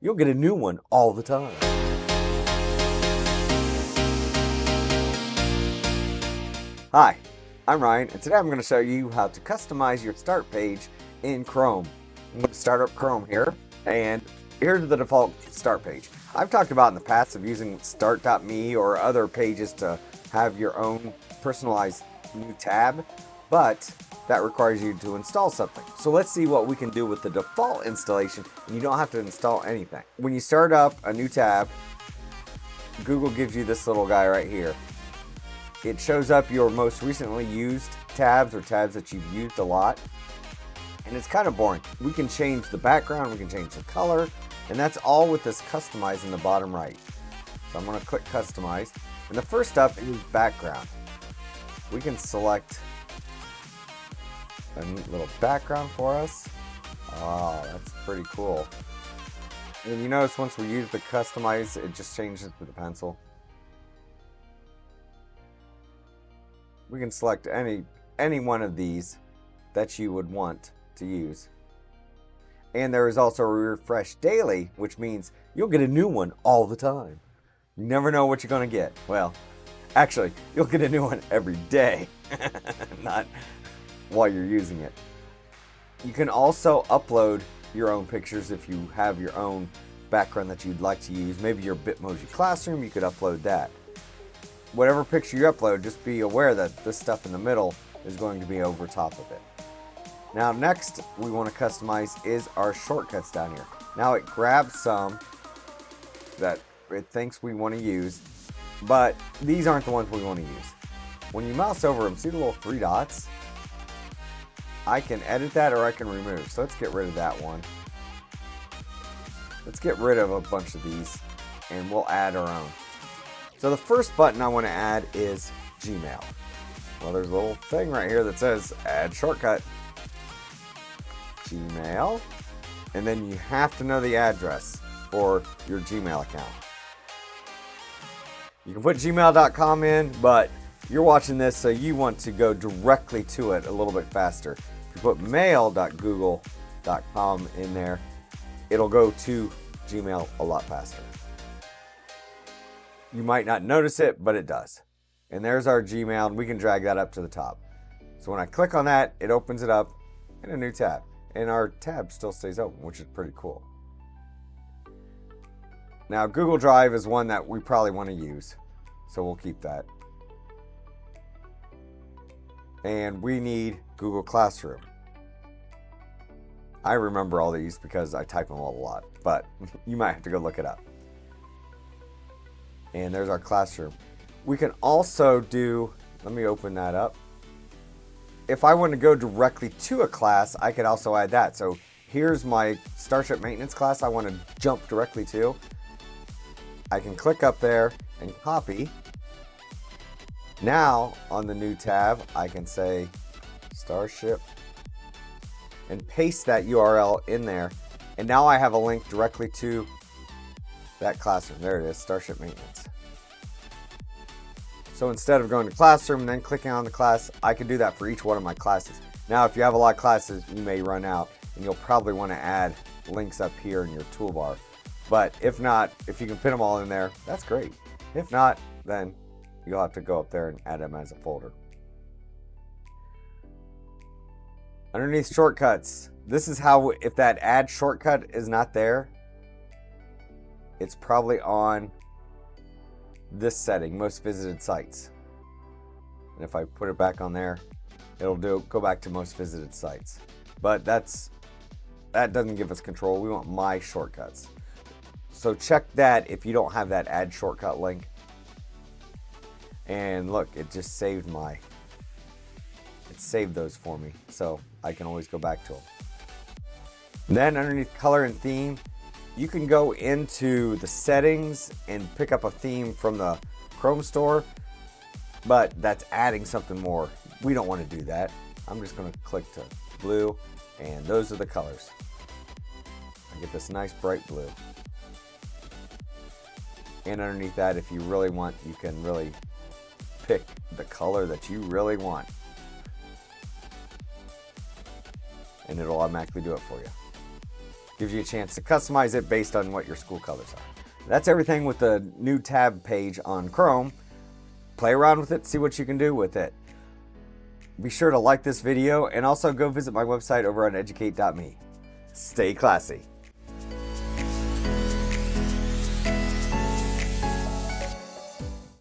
You'll get a new one all the time. Hi, I'm Ryan, and today I'm going to show you how to customize your start page in Chrome. I'm going to start up Chrome here, and here's the default start page. I've talked about in the past of using start.me or other pages to have your own personalized new tab, but that requires you to install something. So let's see what we can do with the default installation, and you don't have to install anything. When you start up a new tab, Google gives you this little guy right here. It shows up your most recently used tabs or tabs that you've used a lot. And it's kind of boring. We can change the background, we can change the color, and that's all with this customize in the bottom right. So I'm going to click customize. And the first up is background. We can select a neat little background for us. Oh, that's pretty cool. And you notice once we use the customize, it just changes to the pencil. We can select any one of these that you would want to use. And there is also a refresh daily, which means you'll get a new one all the time. You never know what you're going to get. Well, actually, you'll get a new one every day, not while you're using it. You can also upload your own pictures if you have your own background that you'd like to use. Maybe your Bitmoji classroom, you could upload that. Whatever picture you upload, just be aware that this stuff in the middle is going to be over top of it. Now next we want to customize is our shortcuts down here. Now it grabs some that it thinks we want to use, but these aren't the ones we want to use. When you mouse over them, see the little three dots? I can edit that or I can remove. So let's get rid of that one. Let's get rid of a bunch of these and we'll add our own. So the first button I want to add is Gmail. Well, there's a little thing right here that says add shortcut. Gmail. And then you have to know the address for your Gmail account. You can put gmail.com in, but you're watching this so you want to go directly to it a little bit faster. If you put mail.google.com in there, it'll go to Gmail a lot faster. You might not notice it, but it does. And there's our Gmail, and we can drag that up to the top. So when I click on that, it opens it up in a new tab. And our tab still stays open, which is pretty cool. Now, Google Drive is one that we probably want to use, so we'll keep that. And we need Google Classroom. I remember all these because I type them all a lot, but you might have to go look it up. And there's our classroom. We can also do, let me open that up. If I want to go directly to a class, I could also add that. So here's my Starship Maintenance class I want to jump directly to. I can click up there and copy. Now on the new tab, I can say Starship and paste that URL in there. And now I have a link directly to that classroom. There it is, Starship Maintenance. So instead of going to classroom and then clicking on the class, I can do that for each one of my classes. Now, if you have a lot of classes, you may run out and you'll probably want to add links up here in your toolbar. But if not, if you can fit them all in there, that's great. If not, then you'll have to go up there and add them as a folder. Underneath shortcuts, this is how, if that add shortcut is not there, it's probably on this setting, most visited sites. And if I put it back on there, it'll go back to most visited sites. But that doesn't give us control. We want my shortcuts. So check that if you don't have that add shortcut link. And look, it just saved those for me. So I can always go back to them. Then underneath color and theme, you can go into the settings and pick up a theme from the Chrome store, but that's adding something more. We don't want to do that. I'm just going to click to blue, and those are the colors. I get this nice bright blue. And underneath that, if you really want, you can really pick the color that you really want. And it'll automatically do it for you. Gives you a chance to customize it based on what your school colors are. That's everything with the new tab page on Chrome. Play around with it, see what you can do with it. Be sure to like this video and also go visit my website over on educate.me. Stay classy.